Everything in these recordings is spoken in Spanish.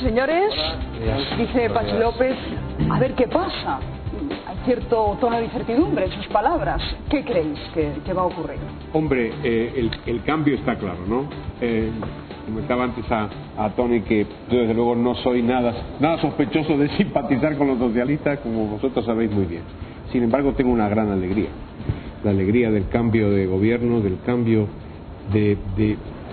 Señores, dice Patxi López, a ver qué pasa. Hay cierto tono de incertidumbre en sus palabras. ¿Qué creéis que va a ocurrir? Hombre, el cambio está claro, ¿no? Comentaba antes a Tony que yo desde luego no soy nada sospechoso de simpatizar con los socialistas, como vosotros sabéis muy bien. Sin embargo, tengo una gran alegría. La alegría del cambio de gobierno, del cambio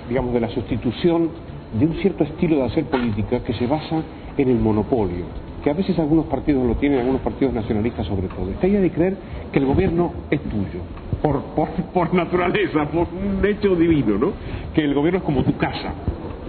digamos, de la sustitución de un cierto estilo de hacer política que se basa en el monopolio, que a veces algunos partidos lo tienen, algunos partidos nacionalistas sobre todo. Esta idea de creer que el gobierno es tuyo, por naturaleza, por un hecho divino, ¿no? Que el gobierno es como tu casa,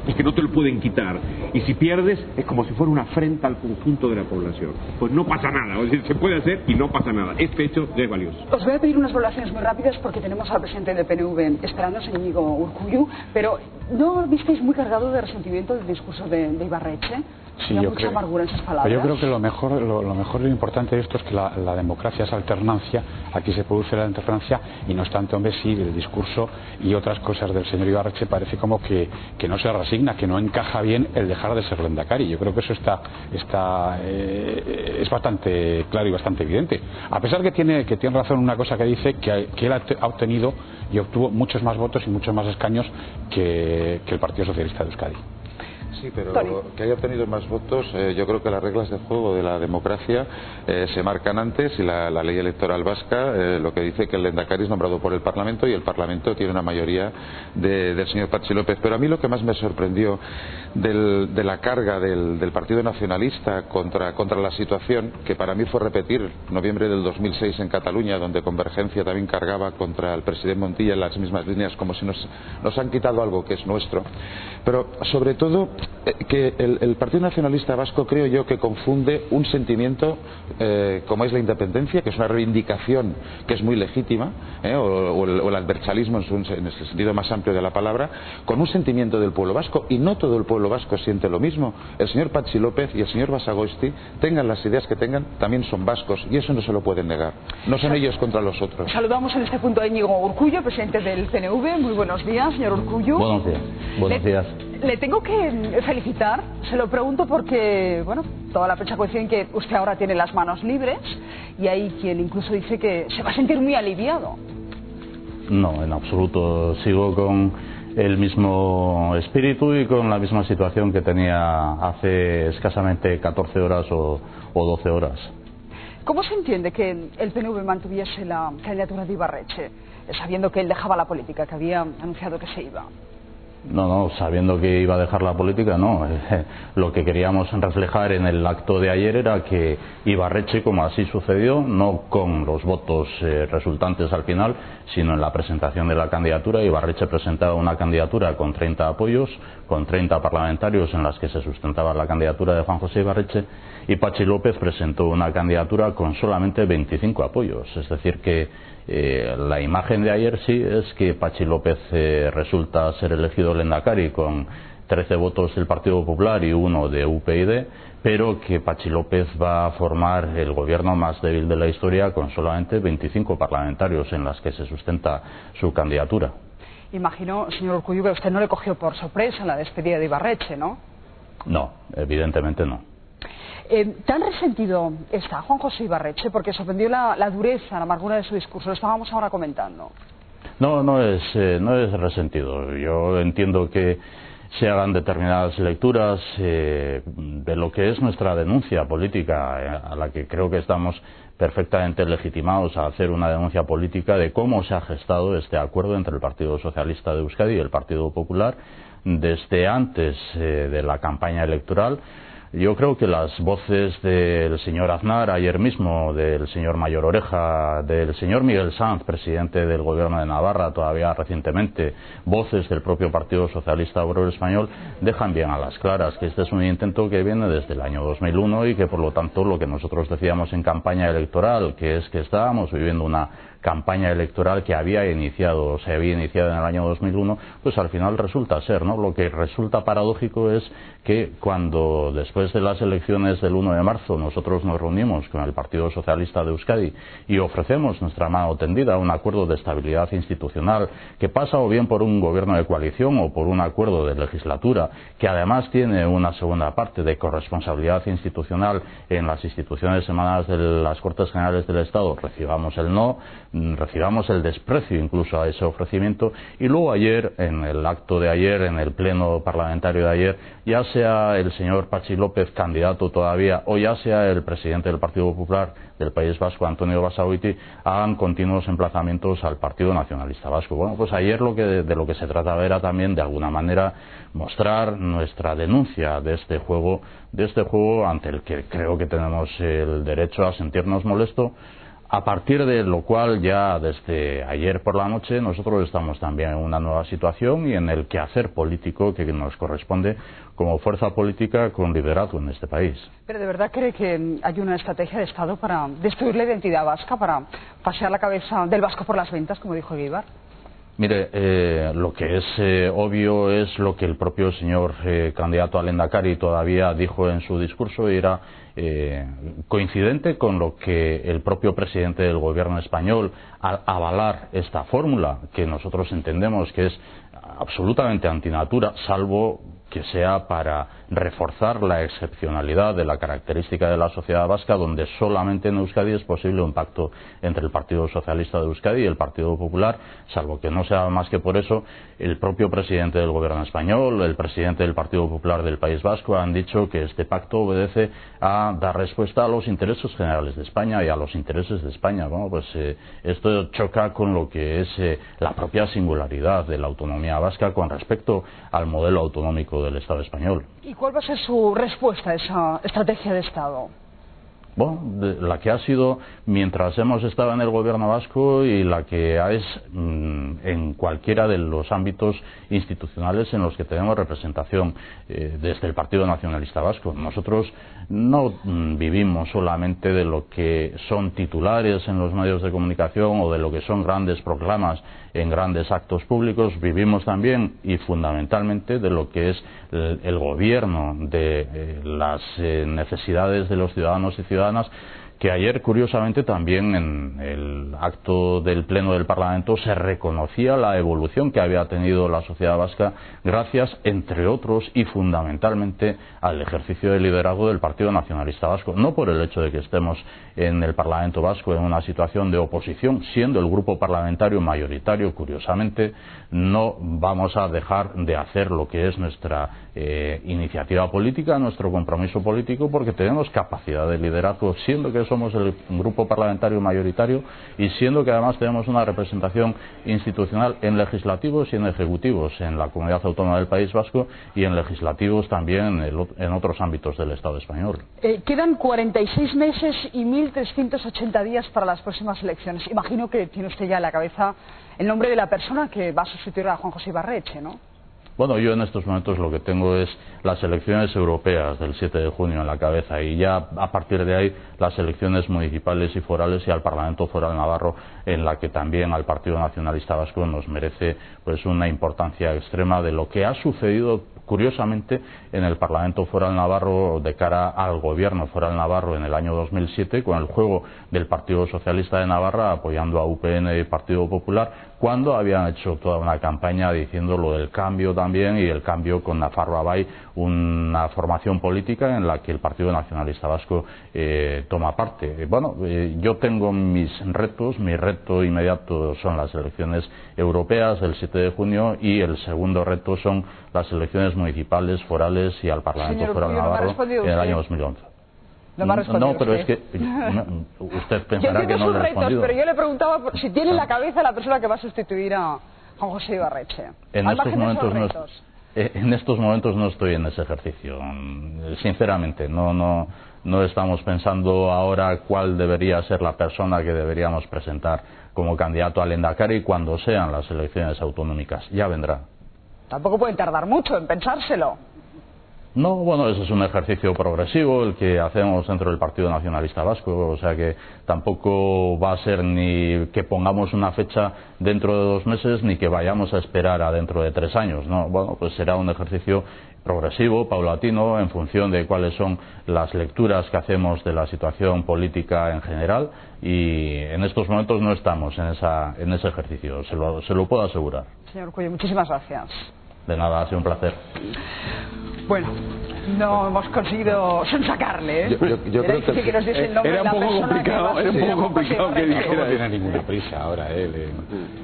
y que no te lo pueden quitar. Y si pierdes, es como si fuera una afrenta al conjunto de la población. Pues no pasa nada, o sea, se puede hacer y no pasa nada. Este hecho ya es valioso. Os voy a pedir unas valoraciones muy rápidas porque tenemos al presidente del PNV esperándose, Íñigo Urkullu, pero ¿no visteis muy cargado de resentimiento del discurso de Ibarretxe? Sí, yo mucha amargura en sus palabras. Yo creo que lo mejor y lo importante de esto es que la democracia es alternancia. Aquí se produce la alternancia y no obstante, hombre, sí, el discurso y otras cosas del señor Ibarretxe parece como que no se resigna, que no encaja bien el dejar de ser lehendakari. Yo creo que eso es bastante claro y bastante evidente. A pesar que tiene razón una cosa que dice, que él ha obtenido y obtuvo muchos más votos y muchos más escaños que el Partido Socialista de Euskadi. Sí, pero que haya obtenido más votos, yo creo que las reglas de juego de la democracia se marcan antes y la ley electoral vasca lo que dice que el lehendakari es nombrado por el Parlamento y el Parlamento tiene una mayoría del señor Patxi López. Pero a mí lo que más me sorprendió de la carga del Partido Nacionalista contra la situación, que para mí fue repetir noviembre del 2006 en Cataluña, donde Convergencia también cargaba contra el presidente Montilla en las mismas líneas, como si nos han quitado algo que es nuestro. Pero sobre todo que el Partido Nacionalista Vasco, creo yo, que confunde un sentimiento como es la independencia, que es una reivindicación que es muy legítima, o el adversalismo en el sentido más amplio de la palabra, con un sentimiento del pueblo vasco, y no todo el pueblo vasco siente lo mismo. El señor Patxi López y el señor Basagoiti, tengan las ideas que tengan, también son vascos, y eso no se lo pueden negar. No son ellos contra los otros. Saludamos en este punto a Íñigo Urkullu, presidente del PNV. Muy buenos días, señor Urkullu. Buenos días. Buenos días. Le tengo que felicitar, se lo pregunto porque, bueno, toda la prensa coincide en que usted ahora tiene las manos libres y hay quien incluso dice que se va a sentir muy aliviado. No, en absoluto. Sigo con el mismo espíritu y con la misma situación que tenía hace escasamente 14 horas o 12 horas. ¿Cómo se entiende que el PNV mantuviese la candidatura de Ibarretxe, sabiendo que él dejaba la política, que había anunciado que se iba? No, sabiendo que iba a dejar la política, no. Lo que queríamos reflejar en el acto de ayer era que Ibarretxe, como así sucedió, no con los votos resultantes al final, sino en la presentación de la candidatura. Ibarretxe presentaba una candidatura con 30 apoyos, con 30 parlamentarios en las que se sustentaba la candidatura de Juan José Ibarretxe, y Patxi López presentó una candidatura con solamente 25 apoyos. Es decir que la imagen de ayer sí es que Patxi López resulta ser elegido lehendakari con 13 votos del Partido Popular y 1 de UPyD, pero que Patxi López va a formar el gobierno más débil de la historia con solamente 25 parlamentarios en las que se sustenta su candidatura. Imagino, señor Urkullu, que usted no le cogió por sorpresa la despedida de Ibarretxe, ¿no? No, evidentemente no. ¿Tan resentido está Juan José Ibarretxe? Porque sorprendió la dureza, la amargura de su discurso. Lo estábamos ahora comentando. No es resentido. Yo entiendo que se hagan determinadas lecturas de lo que es nuestra denuncia política, a la que creo que estamos perfectamente legitimados a hacer una denuncia política de cómo se ha gestado este acuerdo entre el Partido Socialista de Euskadi y el Partido Popular desde antes de la campaña electoral. Yo creo que las voces del señor Aznar ayer mismo, del señor Mayor Oreja, del señor Miguel Sanz, presidente del Gobierno de Navarra todavía recientemente, voces del propio Partido Socialista Obrero Español, dejan bien a las claras que este es un intento que viene desde el año 2001 y que por lo tanto lo que nosotros decíamos en campaña electoral, que es que estábamos viviendo una campaña electoral que se había iniciado en el año 2001, pues al final resulta ser, ¿no? Lo que resulta paradójico es que cuando después de las elecciones del 1 de marzo nosotros nos reunimos con el Partido Socialista de Euskadi y ofrecemos nuestra mano tendida a un acuerdo de estabilidad institucional que pasa o bien por un gobierno de coalición o por un acuerdo de legislatura, que además tiene una segunda parte de corresponsabilidad institucional en las instituciones emanadas de las Cortes Generales del Estado, recibamos el no, recibamos el desprecio incluso a ese ofrecimiento, y luego ayer, en el acto de ayer, en el pleno parlamentario de ayer, ya sea el señor Patxi López candidato todavía o ya sea el presidente del Partido Popular del País Vasco, Antonio Basagoiti, hagan continuos emplazamientos al Partido Nacionalista Vasco. Bueno, pues ayer de lo que se trataba era también de alguna manera mostrar nuestra denuncia de este juego ante el que creo que tenemos el derecho a sentirnos molestos. A partir de lo cual ya desde ayer por la noche nosotros estamos también en una nueva situación y en el quehacer político que nos corresponde como fuerza política con liderazgo en este país. ¿Pero de verdad cree que hay una estrategia de Estado para destruir la identidad vasca, para pasear la cabeza del vasco por las ventas, como dijo Egibar? Mire, lo que es obvio es lo que el propio señor candidato a Lehendakari todavía dijo en su discurso, y era coincidente con lo que el propio presidente del gobierno español, al avalar esta fórmula que nosotros entendemos que es absolutamente antinatura, salvo que sea para reforzar la excepcionalidad de la característica de la sociedad vasca, donde solamente en Euskadi es posible un pacto entre el Partido Socialista de Euskadi y el Partido Popular, salvo que no sea más que por eso. El propio presidente del gobierno español, el presidente del Partido Popular del País Vasco han dicho que este pacto obedece a dar respuesta a los intereses generales de España y a los intereses de España. Bueno, pues esto choca con lo que es la propia singularidad de la autonomía vasca con respecto al modelo autonómico del Estado español. ¿Y cuál va a ser su respuesta a esa estrategia de Estado? Bueno, la que ha sido mientras hemos estado en el gobierno vasco y la que es en cualquiera de los ámbitos institucionales en los que tenemos representación desde el Partido Nacionalista Vasco. Nosotros no vivimos solamente de lo que son titulares en los medios de comunicación o de lo que son grandes proclamas en grandes actos públicos, vivimos también y fundamentalmente de lo que es el gobierno de las necesidades de los ciudadanos y ciudadanas, que ayer, curiosamente, también en el acto del Pleno del Parlamento se reconocía la evolución que había tenido la sociedad vasca gracias, entre otros, y fundamentalmente al ejercicio de liderazgo del Partido Nacionalista Vasco. No por el hecho de que estemos en el Parlamento Vasco en una situación de oposición, siendo el grupo parlamentario mayoritario, curiosamente, no vamos a dejar de hacer lo que es nuestra iniciativa política, nuestro compromiso político, porque tenemos capacidad de liderazgo, siendo que somos el grupo parlamentario mayoritario y siendo que además tenemos una representación institucional en legislativos y en ejecutivos en la Comunidad Autónoma del País Vasco y en legislativos también en otros ámbitos del Estado español. Quedan 46 meses y 1.380 días para las próximas elecciones. Imagino que tiene usted ya en la cabeza el nombre de la persona que va a sustituir a Juan José Ibarretxe, ¿no? Bueno, yo en estos momentos lo que tengo es las elecciones europeas del 7 de junio en la cabeza, y ya a partir de ahí las elecciones municipales y forales y al Parlamento Foral Navarro, en la que también al Partido Nacionalista Vasco nos merece pues una importancia extrema de lo que ha sucedido curiosamente en el Parlamento Foral Navarro de cara al Gobierno Foral Navarro en el año 2007, con el juego del Partido Socialista de Navarra apoyando a UPN y Partido Popular, cuando habían hecho toda una campaña diciendo lo del cambio también, y el cambio con Nafarroa Bai, una formación política en la que el Partido Nacionalista Vasco toma parte. Bueno, yo tengo mis retos. Mi reto inmediato son las elecciones europeas del 7 de junio y el segundo reto son las elecciones municipales, forales y al Parlamento Foral Navarro en el año 2011. No, pero es que usted pensará que no le he respondido. Pero yo le preguntaba si tiene en la cabeza la persona que va a sustituir a Juan José Ibarretxe. En estos momentos no estoy en ese ejercicio. Sinceramente, no estamos pensando ahora cuál debería ser la persona que deberíamos presentar como candidato al Lehendakari cuando sean las elecciones autonómicas. Ya vendrá. Tampoco pueden tardar mucho en pensárselo. No, bueno, ese es un ejercicio progresivo el que hacemos dentro del Partido Nacionalista Vasco, o sea que tampoco va a ser ni que pongamos una fecha dentro de 2 meses ni que vayamos a esperar a dentro de 3 años, ¿no? Bueno, pues será un ejercicio progresivo, paulatino, en función de cuáles son las lecturas que hacemos de la situación política en general, y en estos momentos no estamos en ese ejercicio, se lo puedo asegurar. Señor Cuello, muchísimas gracias. De nada, ha sido un placer. Bueno, no hemos conseguido sonsacarle, ¿eh? Yo creo que nos diese el nombre era de la un poco persona complicado, que era un poco complicado que No dijera. tiene ninguna prisa ahora él.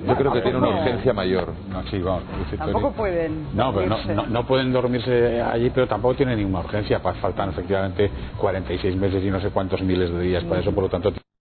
Yo creo que tiene una urgencia mayor. No, sí, vamos, Tampoco pueden No, pero dormirse. no pueden dormirse allí, pero tampoco tienen ninguna urgencia. Faltan efectivamente 46 meses y no sé cuántos miles de días para eso, por lo tanto